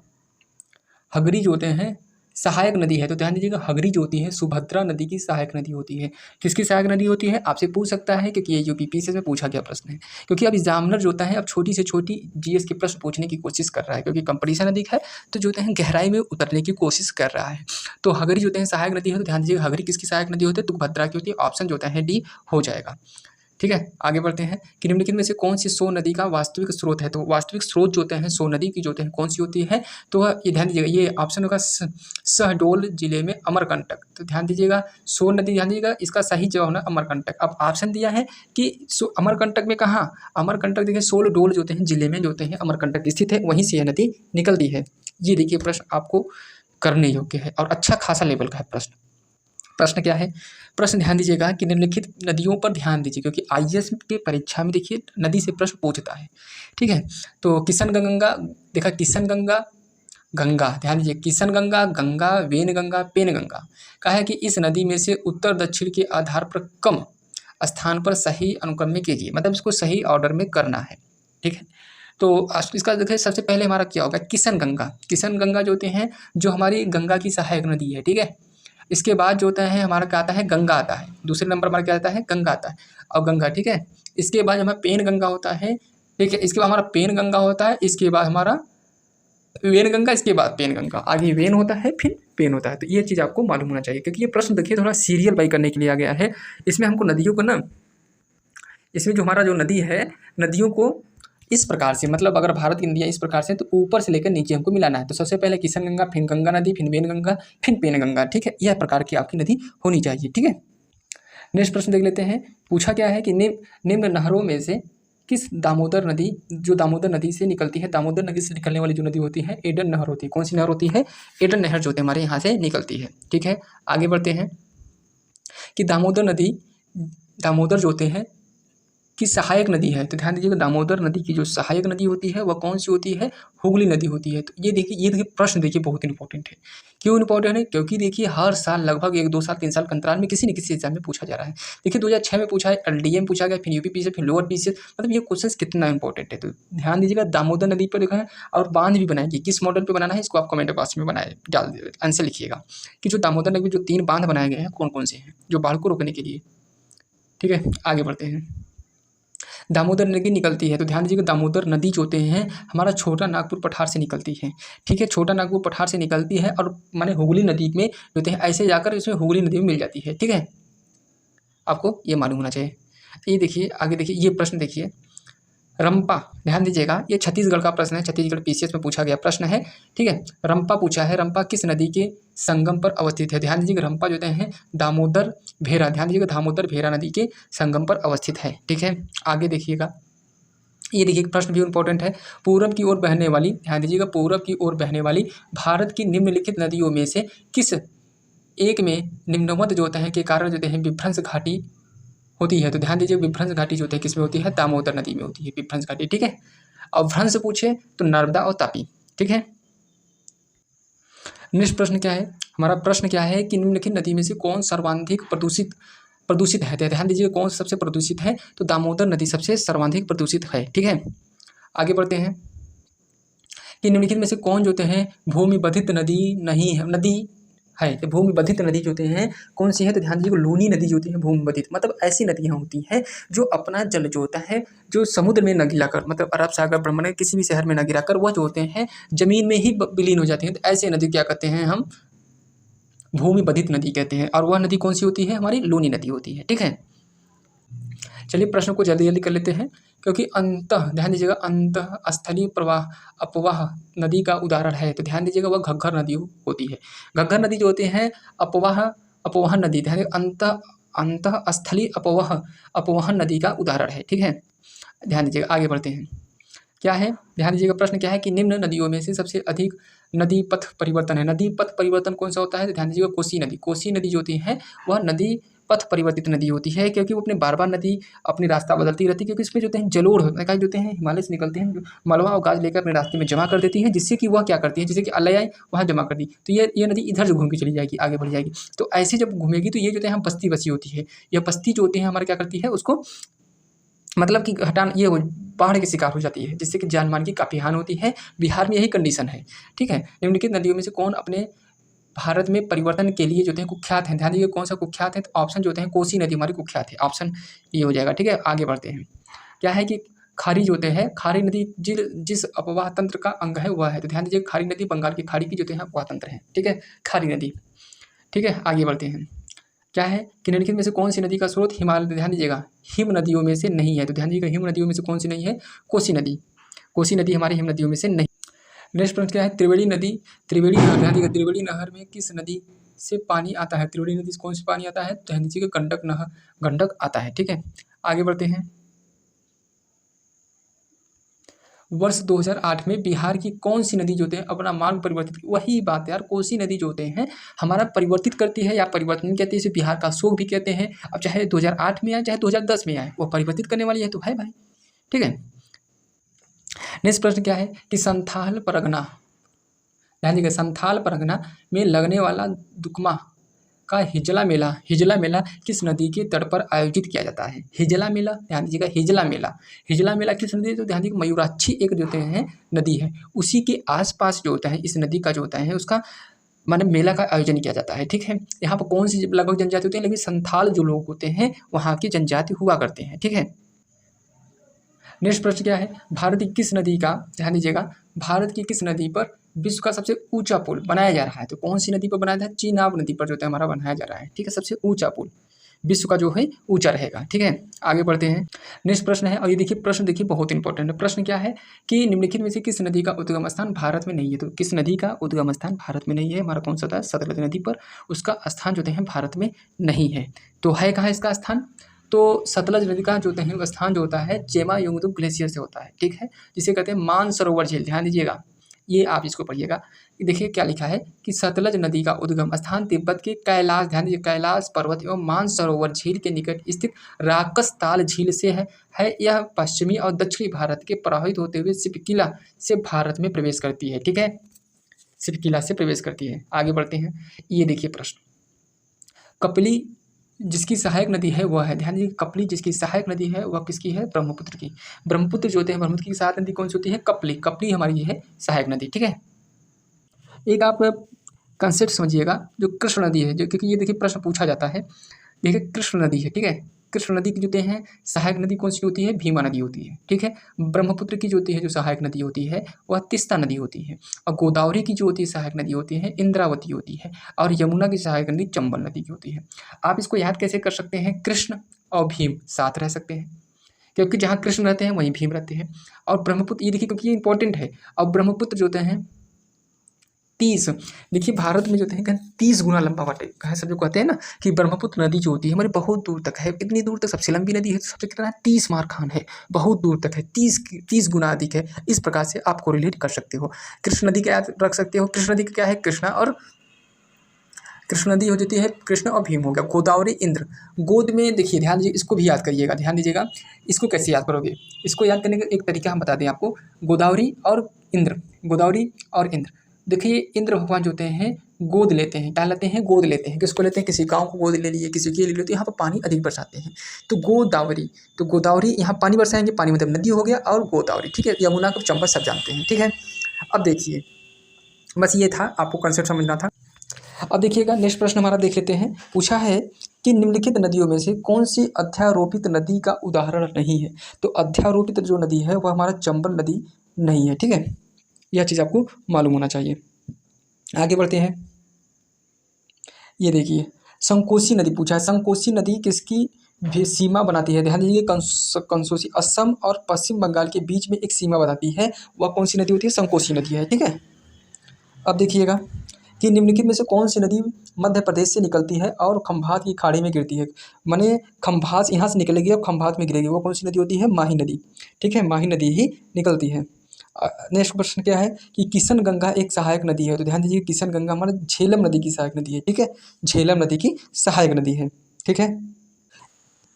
हगरी जो होते हैं सहायक नदी है। तो ध्यान दीजिएगा हगरी जो होती है सुभद्रा नदी की सहायक नदी होती है। किसकी सहायक नदी होती है आपसे पूछ सकता है, क्योंकि ये यूपी पीसीएस में पूछा गया प्रश्न है। क्योंकि अब एग्जामिनर जो होता है अब छोटी से छोटी जीएस के प्रश्न पूछने की कोशिश कर रहा है, क्योंकि कंपटीशन अधिक है तो जो होते हैं गहराई में उतरने की कोशिश कर रहा है। तो हगरी जो होते हैं सहायक नदी है। तो ध्यान दीजिएगा हगरी किसकी सहायक नदी होती है, तुंगभद्रा की होती है। ऑप्शन जो होता है डी हो जाएगा। ठीक है, आगे बढ़ते हैं कि निम्नलिखित में से कौन सी सो नदी का वास्तविक स्रोत है। तो वास्तविक स्रोत जो होते हैं सो नदी की जो होते हैं कौन सी होती है, तो ये ध्यान दीजिएगा ये ऑप्शन होगा शहडोल जिले में अमरकंटक। तो ध्यान दीजिएगा सो नदी, ध्यान दीजिएगा इसका सही जवाब होना अमरकंटक। अब ऑप्शन दिया है कि अमरकंटक में कहाँ, अमरकंटक देखिए सोलडोल जो होते हैं जिले में जो होते हैं अमरकंटक स्थित है, वहीं से यह नदी निकलती है। ये देखिए प्रश्न आपको करने योग्य है और अच्छा खासा लेवल का है प्रश्न। प्रश्न क्या है, प्रश्न ध्यान दीजिएगा कि निम्नलिखित नदियों पर ध्यान दीजिए, क्योंकि आईएएस के परीक्षा में देखिए नदी से प्रश्न पूछता है। ठीक है, तो किशन गंगा, देखा किशन गंगा, गंगा, ध्यान दीजिए किशन गंगा, गंगा, वेन गंगा, पेन गंगा। कहा है कि इस नदी में से उत्तर दक्षिण के आधार पर कम स्थान पर सही अनुक्रम में कीजिए, मतलब इसको सही ऑर्डर में करना है। ठीक है, तो इसका देखिए सबसे पहले हमारा क्या होगा किशन गंगा। किशन गंगा जो होते हैं जो हमारी गंगा की सहायक नदी है। ठीक है, इसके बाद जो होता है हमारा क्या आता है गंगा आता है, दूसरे नंबर हमारा क्या आता है गंगा आता है और गंगा। ठीक है, इसके बाद हमारा पेन गंगा होता है। ठीक है, इसके बाद हमारा पेन गंगा होता है, इसके बाद हमारा वेन गंगा, इसके बाद पेन गंगा, आगे वेन होता है फिर पेन होता है। तो ये चीज़ आपको मालूम होना चाहिए, क्योंकि ये प्रश्न देखिए थोड़ा सीरियल बाई करने के लिए आ गया है। इसमें हमको नदियों को ना, इसमें जो हमारा जो नदी है नदियों को इस प्रकार से, मतलब अगर भारत की नदियाँ इस प्रकार से तो ऊपर से लेकर नीचे हमको मिलाना है। तो सबसे पहले किशन गंगा, फिर गंगा नदी, फिर वेन गंगा, फिर पेन गंगा। ठीक है, यह प्रकार की आपकी नदी होनी चाहिए। ठीक है, नेक्स्ट प्रश्न देख लेते हैं। पूछा क्या है कि निम्न नहरों में से किस दामोदर नदी, जो दामोदर नदी से निकलती है, दामोदर नदी से निकलने वाली जो नदी होती है एडन नहर होती है। कौन सी नहर होती है, एडन नहर जो होती है हमारे यहाँ से निकलती है। ठीक है, आगे बढ़ते हैं कि दामोदर नदी, दामोदर जो होते हैं की सहायक नदी है। तो ध्यान दीजिएगा दामोदर नदी की जो सहायक नदी होती है वह कौन सी होती है, हुगली नदी होती है। तो ये देखिए प्रश्न देखिए बहुत इंपॉर्टेंट है। क्यों इंपॉर्टेंट है, क्योंकि देखिए हर साल लगभग 1-2 साल 3 साल के अंतराल में किसी न किसी एग्जाम में पूछा जा रहा है। देखिए 2006 में पूछा है, एलडीए में पूछा गया, फिर यूपी पीसीएस, फिर लोअर पीसीएस, मतलब ये क्वेश्चन कितना इंपॉर्टेंट है। तो ध्यान दीजिएगा दामोदर नदी पर देखा है और बांध भी बनाएगी, किस मॉडल पर बनाना है इसको आप कमेंट बॉक्स में बनाए डाल आंसर लिखिएगा कि जो दामोदर नदी में जो 3 बांध बनाए गए हैं कौन कौन से हैं जो बाढ़ को रोकने के लिए। ठीक है, आगे बढ़ते हैं। दामोदर नदी निकलती है। तो ध्यान दीजिएगा दामोदर नदी जो होते हैं हमारा छोटा नागपुर पठार से निकलती है। ठीक है, छोटा नागपुर पठार से निकलती है और माने हुगली नदी में होते हैं, ऐसे जाकर इसमें हुगली नदी में मिल जाती है। ठीक है, आपको ये मालूम होना चाहिए। ये देखिए आगे देखिए ये प्रश्न देखिए रंपा, ध्यान दीजिएगा ये छत्तीसगढ़ का प्रश्न है, छत्तीसगढ़ पीसीएस में पूछा गया प्रश्न है। ठीक है, रंपा पूछा है, रंपा किस नदी के संगम पर अवस्थित है। ध्यान दीजिएगा रंपा जो है दामोदर भेरा, ध्यान दीजिएगा दामोदर भेरा नदी के संगम पर अवस्थित है। ठीक है, आगे देखिएगा ये देखिए प्रश्न भी इंपॉर्टेंट है। पूरब की ओर बहने वाली, ध्यान दीजिएगा पूरब की ओर बहने वाली भारत की निम्नलिखित नदियों में से किस एक में निम्नवत जो होते हैं के कारण जो होते हैं विभ्रंश घाटी होती है। तो ध्यान दीजिए विभ्रंश घाटी जो होती है किस में होती है, दामोदर नदी में होती है विभ्रंश घाटी। ठीक है, और भ्रंश पूछे तो नर्मदा और तापी। ठीक है, नेक्स्ट प्रश्न क्या है, हमारा प्रश्न क्या है कि निम्नलिखित नदी में से कौन सर्वाधिक प्रदूषित है। तो ध्यान दीजिए कौन सबसे प्रदूषित है, तो दामोदर नदी सबसे सर्वाधिक प्रदूषित है। ठीक है, आगे बढ़ते हैं कि निम्नलिखित में से कौन जो होते हैं भूमिबधित नदी नहीं है, नदी है। तो भूमिबधित नदी जो होते हैं कौन सी है, तो ध्यान दीजिए लूनी नदी जो होती है भूमिबधित, मतलब ऐसी नदियाँ होती हैं जो अपना जल जो होता है जो समुद्र में न गिराकर, मतलब अरब सागर ब्रह्मण्ड किसी भी शहर में न गिराकर वह जो होते हैं जमीन में ही विलीन हो जाती हैं। तो ऐसे नदी क्या कहते हैं हम, भूमिबधित नदी कहते हैं। और वह नदी कौन सी होती है, हमारी लूनी नदी होती है। ठीक है, चलिए प्रश्न को जल्दी जल्दी कर लेते हैं, क्योंकि ध्यान दीजिएगा स्थलीय प्रवाह अपवाह नदी का उदाहरण है। तो ध्यान दीजिएगा वह घग्गर नदी होती है। घग्गर नदी जो होती है अपवाहन नदी, ध्यान स्थलीय अपवाहन नदी का उदाहरण है। ठीक है, ध्यान दीजिएगा, आगे बढ़ते हैं। क्या है, ध्यान दीजिएगा प्रश्न क्या है कि निम्न नदियों में से सबसे अधिक नदी पथ परिवर्तन है। नदी पथ परिवर्तन कौन सा होता है, तो ध्यान दीजिएगा कोसी नदी जो होती है वह नदी पथ परिवर्तित नदी होती है, क्योंकि वो अपने बार नदी अपनी रास्ता बदलती रहती है, क्योंकि इसमें जो होते हैं जलोढ़ होते हैं, जो होते हैं हिमालय से निकलते हैं, जो मलबा और गाज लेकर अपने रास्ते में जमा कर देती है, जिससे कि वह क्या करती है, जिससे कि अलयाई वहाँ जमा कर दी, तो ये नदी इधर से घूम के चली जाएगी, आगे बढ़ जाएगी। तो ऐसे जब घूमेगी तो ये जो है हम बस्ती बसी होती है, यह बस्ती जो होती है हमारे क्या करती है उसको मतलब कि हटाना, ये बाढ़ के शिकार हो जाती है, जिससे कि जान माल की काफ़ी हानि होती है। बिहार में यही कंडीशन है। ठीक है, निम्नलिखित नदियों में से कौन अपने भारत में परिवर्तन के लिए जो है कुख्यात हैं। ध्यान दीजिए कौन सा कुख्यात है, तो ऑप्शन जो होते हैं कोसी नदी हमारी कुख्यात है, ऑप्शन ये हो जाएगा। ठीक है, आगे बढ़ते हैं। क्या है कि खारी जो होते हैं, खारी नदी जिस अपवाह तंत्र का अंग है वह है। तो ध्यान दीजिए खारी नदी बंगाल की खाड़ी की जो है अपवाह तंत्र है। ठीक है, खारी नदी। ठीक है, आगे बढ़ते हैं। क्या है कि निम्नलिखित में से कौन सी नदी का स्रोत हिमालय, ध्यान दीजिएगा हिम नदियों में से नहीं है। तो ध्यान दीजिएगा हिम नदियों में से कौन सी नहीं है, कोसी नदी हमारी हिम नदियों में से नहीं। नेक्स्ट प्रश्न क्या है, त्रिवेणी नहर, ध्यान दीजिएगा त्रिवेणी नहर में किस नदी से पानी आता है। त्रिवेणी नदी से कौन सा पानी आता है, ध्यान दीजिएगा गंडक आता है। ठीक है, आगे बढ़ते हैं। वर्ष 2008 में बिहार की कौन सी नदी जो होते हैं अपना मार्ग परिवर्तित, वही बात है यार, कोसी नदी जो होते हैं हमारा परिवर्तित करती है या परिवर्तन कहते हैं, इसे बिहार का शोक भी कहते हैं। अब चाहे 2008 में आए चाहे 2010 में आए, वो परिवर्तित करने वाली है तो है भाई। ठीक है, नेक्स्ट प्रश्न क्या है कि संथाल परगना, ध्यान दीजिएगा संथाल परगना में लगने वाला दुकमा का हिजला मेला किस नदी के तट पर आयोजित किया जाता है। हिजला मेला, ध्यान दीजिएगा हिजला मेला किस नदी, तो ध्यान दीजिए मयूराक्षी एक जो होते हैं नदी है, उसी के आसपास जो होता है इस नदी का जो होता है उसका माने मेला का आयोजन किया जाता है। ठीक है, यहाँ पर कौन सी लगभग जनजाति होती है, लेकिन संथाल जो लोग होते हैं वहाँ की जनजाति हुआ करते हैं। ठीक है, नेक्स्ट प्रश्न क्या है, भारत की किस नदी का, ध्यान दीजिएगा भारत की किस नदी पर विश्व का सबसे ऊंचा पुल बनाया जा रहा है। तो कौन सी नदी पर बनाया है, चेनाब नदी पर जो है हमारा बनाया जा रहा है। ठीक है, सबसे ऊंचा पुल विश्व का जो है ऊंचा रहेगा। ठीक है, आगे बढ़ते हैं। नेक्स्ट प्रश्न है, और ये देखिए प्रश्न देखिए बहुत इंपॉर्टेंट है। प्रश्न क्या है कि निम्नलिखित में से किस नदी का उद्गम स्थान भारत में नहीं है। तो किस नदी का उद्गम स्थान भारत में नहीं है, हमारा कौन सा था, सतलज नदी पर उसका स्थान जो है भारत में नहीं है। तो है कहाँ इसका स्थान, तो सतलज नदी का जो है स्थान जो होता है चेमायुंगतुंग ग्लेशियर से होता है। ठीक है, जिसे कहते हैं मानसरोवर झील। ध्यान दीजिएगा ये आप इसको पढ़िएगा, देखिए क्या लिखा है कि सतलज नदी का उद्गम स्थान तिब्बत के कैलाश, ध्यान दीजिए कैलाश पर्वत एवं मानसरोवर झील के निकट स्थित राकसताल झील से है। यह पश्चिमी और दक्षिणी भारत के प्रभावित होते हुए सिपकिला से भारत में प्रवेश करती है। ठीक है, सिपकिला से प्रवेश करती है। आगे बढ़ते हैं, ये देखिए प्रश्न, कपिली जिसकी सहायक नदी है वह है, ध्यान दीजिए कपली जिसकी सहायक नदी है वह किसकी है, ब्रह्मपुत्र की। ब्रह्मपुत्र जो होते हैं ब्रह्मपुत्र की सहायक नदी कौन सी होती है, कपली हमारी ये है सहायक नदी। ठीक है, एक आप कंसेप्ट समझिएगा जो कृष्ण नदी है, जो क्योंकि ये देखिए प्रश्न पूछा जाता है, देखिए कृष्ण नदी है। ठीक है, कृष्ण नदी की जो है सहायक नदी कौन सी होती है, भीमा नदी होती है। ठीक है, ब्रह्मपुत्र की जो होती है जो सहायक नदी होती है वह तीस्ता नदी होती है, और गोदावरी की जो होती है सहायक नदी होती है इंद्रावती होती है, और यमुना की सहायक नदी चंबल नदी की होती है। आप इसको याद कैसे कर सकते हैं, कृष्ण और भीम साथ रह सकते हैं, क्योंकि जहाँ कृष्ण रहते हैं वहीं भीम रहते हैं। और ब्रह्मपुत्र ये देखिए क्योंकि ये इंपॉर्टेंट है, और ब्रह्मपुत्र जो होते हैं 30, देखिए भारत में जो है 30 गुना लंबा वाटे कहे, सब जो कहते हैं ना कि ब्रह्मपुत्र नदी जो होती है हमारी बहुत दूर तक है, इतनी दूर तक सबसे लंबी नदी है, तो सबसे कितना 30 मार खान है, बहुत दूर तक है, 30 गुना अधिक है। इस प्रकार से आप कोरिलेट कर सकते हो। कृष्ण नदी क्या रख सकते हो, कृष्ण नदी क्या है, कृष्ण नदी हो जाती है कृष्ण और भीम हो गया। गोदावरी इंद्र, गोद में देखिए ध्यान दीजिए इसको भी याद करिएगा, ध्यान दीजिएगा इसको कैसे याद करोगे, इसको याद करने का एक तरीका हम बता दें आपको, गोदावरी और इंद्र देखिए इंद्र भगवान जो होते हैं गोद लेते हैं, क्या लेते हैं? गोद लेते हैं। किसको लेते हैं? किसी गाँव को गोद ले लिए, किसी के ले लिए, तो यहाँ पर पानी अधिक बरसाते हैं। तो गोदावरी, तो गोदावरी यहाँ पानी बरसाएंगे, पानी मतलब नदी हो गया, और गोदावरी, ठीक है। यमुना को चंबल सब जानते हैं, ठीक है। अब देखिए, बस ये था, आपको कंसेप्ट समझना था। अब देखिएगा नेक्स्ट प्रश्न हमारा देख लेते हैं। पूछा है कि निम्नलिखित नदियों में से कौन सी अध्यारोपित नदी का उदाहरण नहीं है? तो अध्यारोपित जो नदी है वह हमारा चंबल नदी नहीं है, ठीक है। यह चीज़ आपको मालूम होना चाहिए। आगे बढ़ते हैं। ये देखिए संकोसी नदी पूछा है। संकोसी नदी किसकी भी सीमा बनाती है? ध्यान दीजिए, कंसोसी असम और पश्चिम बंगाल के बीच में एक सीमा बनाती है। वह कौन सी नदी होती है? संकोसी नदी है, ठीक है। अब देखिएगा कि निम्नलिखित में से कौन सी नदी मध्य प्रदेश से निकलती है और खंभात की खाड़ी में गिरती है? माने खंभात यहाँ से निकलेगी और खंभात में गिरेगी, वो कौन सी नदी होती है? माही नदी, ठीक है। माही नदी ही निकलती है। नेक्स्ट प्रश्न क्या है कि किशन गंगा एक सहायक नदी है? तो ध्यान दीजिए, किशन गंगा हमारे झेलम नदी की सहायक नदी है, ठीक है। झेलम नदी की सहायक नदी है, ठीक है।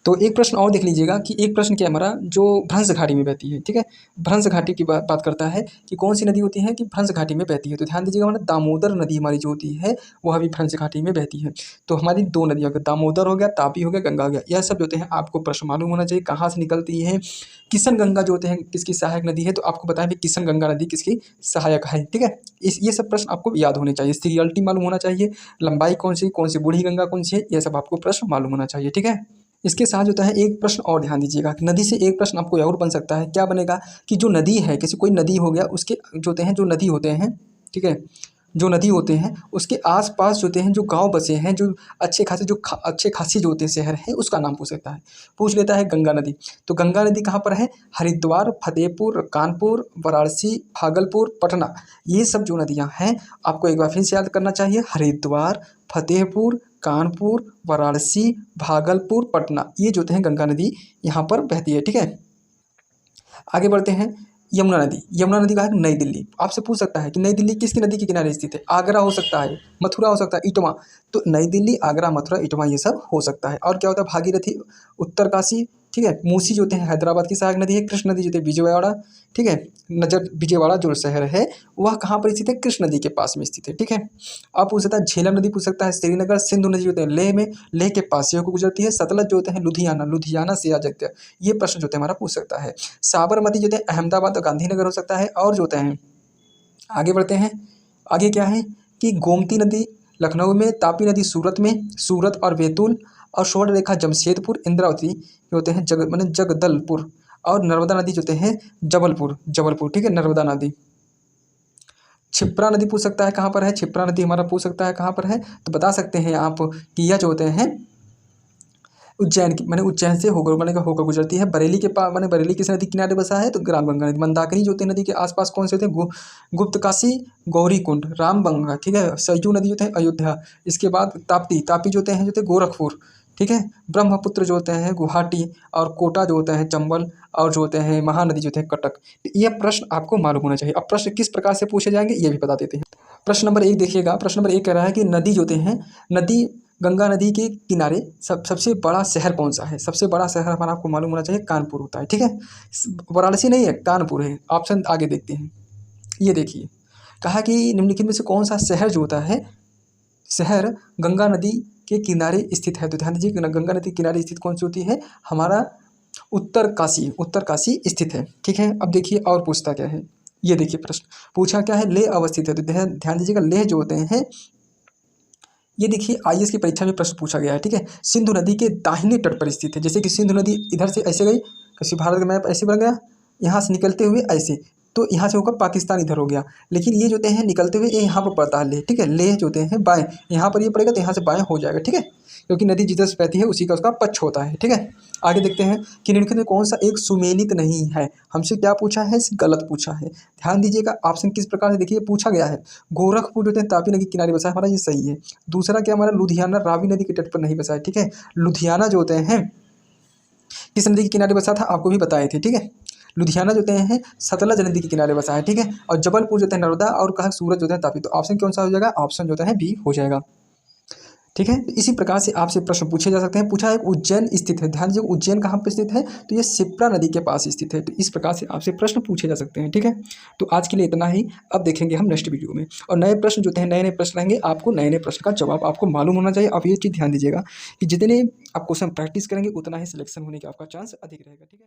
तो एक प्रश्न और देख लीजिएगा कि एक प्रश्न क्या है हमारा, जो भ्रंश घाटी में बहती है, ठीक है। भ्रंश घाटी की बात करता है कि कौन सी नदी होती है कि भ्रंश घाटी में बहती है। तो ध्यान दीजिएगा, हमारा दामोदर नदी हमारी जो होती है वह भी भ्रंश घाटी में बहती है। तो हमारी दो नदियाँ, दामोदर हो गया, तापी हो गया, गंगा हो गया, यह सब जो होते हैं आपको प्रश्न मालूम होना चाहिए कहाँ से निकलती है। किशन गंगा जो होते हैं किसकी सहायक नदी है? तो आपको बताएं किशन गंगा नदी किसकी सहायक है, ठीक है। ये सब प्रश्न आपको याद होने चाहिए। सीरियलिटी मालूम होना चाहिए, लंबाई कौन सी बूढ़ी गंगा कौन सी है, यह सब आपको प्रश्न मालूम होना चाहिए, ठीक है। इसके साथ जो है एक प्रश्न और ध्यान दीजिएगा कि नदी से एक प्रश्न आपको और बन सकता है। क्या बनेगा कि जो नदी है, किसी कोई नदी हो गया, उसके जो होते हैं जो नदी होते हैं, ठीक है, जो नदी होते हैं उसके आसपास जो होते हैं जो गांव बसे हैं, जो अच्छे खासे अच्छे खासी जो होते हैं शहर हैं, उसका नाम पूछ सकता है। पूछ लेता है गंगा नदी। तो गंगा नदी कहाँ पर है? हरिद्वार, फतेहपुर, कानपुर, वाराणसी, भागलपुर, पटना, ये सब जो नदियाँ हैं आपको एक बार फिर से याद करना चाहिए। हरिद्वार, फतेहपुर, कानपुर, वाराणसी, भागलपुर, पटना, ये जो हैं गंगा नदी यहाँ पर बहती है, ठीक है। आगे बढ़ते हैं। यमुना नदी, यमुना नदी का है नई दिल्ली। आपसे पूछ सकता है कि नई दिल्ली किसकी नदी के किनारे स्थित है? आगरा हो सकता है, मथुरा हो सकता है, इटवा। तो नई दिल्ली, आगरा, मथुरा, इटवा, ये सब हो सकता है। और क्या होता है? भागीरथी, उत्तरकाशी, ठीक है। मूसी जो होते हैं हैदराबाद की सहायक नदी है। कृष्ण नदी जो होती है विजयवाड़ा, ठीक है। नजर विजयवाड़ा जो शहर है वह कहाँ पर स्थित है? कृष्ण नदी के पास में स्थित है, ठीक है। आप पूछ सकता है झेलम नदी पूछ सकता है श्रीनगर। सिंधु नदी जो होते हैं लेह में, लेह के पास से होकर गुजरती है। सतलज जो होते हैं लुधियाना, लुधियाना से आ जाते हैं। ये प्रश्न जो होते हैं हमारा पूछ सकता है। साबरमती जो होते हैं अहमदाबाद और गांधीनगर हो सकता है। और जो होते हैं आगे बढ़ते हैं। आगे क्या है कि गोमती नदी लखनऊ में, तापी नदी सूरत में, सूरत और बैतूल, और स्वर्ण रेखा जमशेदपुर, इंद्रावती जो होते हैं माने जगदलपुर, और नर्मदा नदी जो होते हैं जबलपुर, जबलपुर, ठीक है। नर्मदा नदी। क्षिप्रा नदी पूछ सकता है कहाँ पर है? क्षिप्रा नदी हमारा पूछ सकता है कहाँ पर है? तो बता सकते हैं आप कि यह जो होते हैं उज्जैन की, मैंने उज्जैन से होकर गुजरती है। बरेली के पास, मैंने बरेली किस नदी किनारे बसा है? तो रामगंगा नदी। मंदाकिनी जो होती है नदी के आसपास कौन से होते हैं? गुप्तकाशी, गौरीकुंड, रामगंगा, ठीक है। सरयू नदी जो होते हैं अयोध्या। इसके बाद ताप्ती, तापी जो होते हैं गोरखपुर, ठीक है। ब्रह्मपुत्र जो होते हैं गुवाहाटी, और कोटा जो होता है चंबल, और जो होते हैं महानदी जो होते हैं कटक। तो ये प्रश्न आपको मालूम होना चाहिए। अब प्रश्न किस प्रकार से पूछे जाएंगे ये भी बता देते हैं। प्रश्न नंबर 1 देखिएगा। प्रश्न नंबर 1 कह रहा है कि नदी जो होते हैं, नदी गंगा नदी के किनारे सबसे बड़ा शहर कौन सा है? सबसे बड़ा शहर हमारा आपको मालूम होना चाहिए कानपुर होता है, ठीक है। वाराणसी नहीं है, कानपुर है। ऑप्शन आगे देखते हैं। ये देखिए कहा कि निम्नलिखित में से कौन सा शहर जो होता है, शहर गंगा नदी के किनारे स्थित है? तो ध्यान दीजिए गंगा नदी के किनारे स्थित कौन सी होती है? हमारा उत्तरकाशी, उत्तरकाशी स्थित है, ठीक है। अब देखिए और पूछता क्या है। ये देखिए प्रश्न पूछा क्या है? लेह अवस्थित है। तो ध्यान दीजिएगा लेह जो होते हैं, ये देखिए आईएएस की परीक्षा में प्रश्न पूछा गया है, ठीक है। सिंधु नदी के दाहिने तट पर स्थित है। जैसे कि सिंधु नदी इधर से ऐसे गई, किसी भारत का मैप ऐसे बन गया, यहाँ से निकलते हुए ऐसे, तो यहाँ से होकर पाकिस्तान इधर हो गया। लेकिन ये जो होते हैं निकलते हुए ये यहाँ पर पड़ता है लेह, ठीक है। लेह जो होते हैं बाएँ, यहाँ पर ये पड़ेगा तो यहाँ से बाएँ हो जाएगा, ठीक है। क्योंकि नदी जिधर से बहती है उसी का उसका पक्ष होता है, ठीक है। आगे देखते हैं कि निम्नलिखित में कौन सा एक सुमेलित नहीं है? हमसे क्या पूछा है? गलत पूछा है। ध्यान दीजिएगा ऑप्शन किस प्रकार से देखिए पूछा गया है। गोरखपुर जो है तापी नदी के किनारे बसा है, हमारा ये सही है। दूसरा क्या हमारा लुधियाना रावी नदी के तट पर नहीं बसा है, ठीक है। लुधियाना जो होते हैं किस नदी के किनारे बसा था आपको भी बताए थे, ठीक है। लुधियाना जो होते हैं सतलज नदी के किनारे बसा है, ठीक है। और जबलपुर जो है नर्मदा, और कहा सूरत जो है तापी। तो ऑप्शन कौन सा हो जाएगा? ऑप्शन जो है बी हो जाएगा, ठीक है। तो इसी प्रकार से आपसे प्रश्न पूछे जा सकते हैं। पूछा है उज्जैन स्थित है, ध्यान दीजिए उज्जैन कहाँ पर स्थित है, तो ये शिप्रा नदी के पास स्थित है। तो इस प्रकार से आपसे प्रश्न पूछे जा सकते हैं। ठीक है, तो आज के लिए इतना ही। अब देखेंगे हम नेक्स्ट वीडियो में, और नए प्रश्न जो हैं, नए नए प्रश्न रहेंगे, आपको नए नए प्रश्न का जवाब आपको मालूम होना चाहिए। आप ये चीज़ ध्यान दीजिएगा कि जितने आप क्वेश्चन प्रैक्टिस करेंगे उतना ही सिलेक्शन होने का आपका चांस अधिक रहेगा। ठीक है।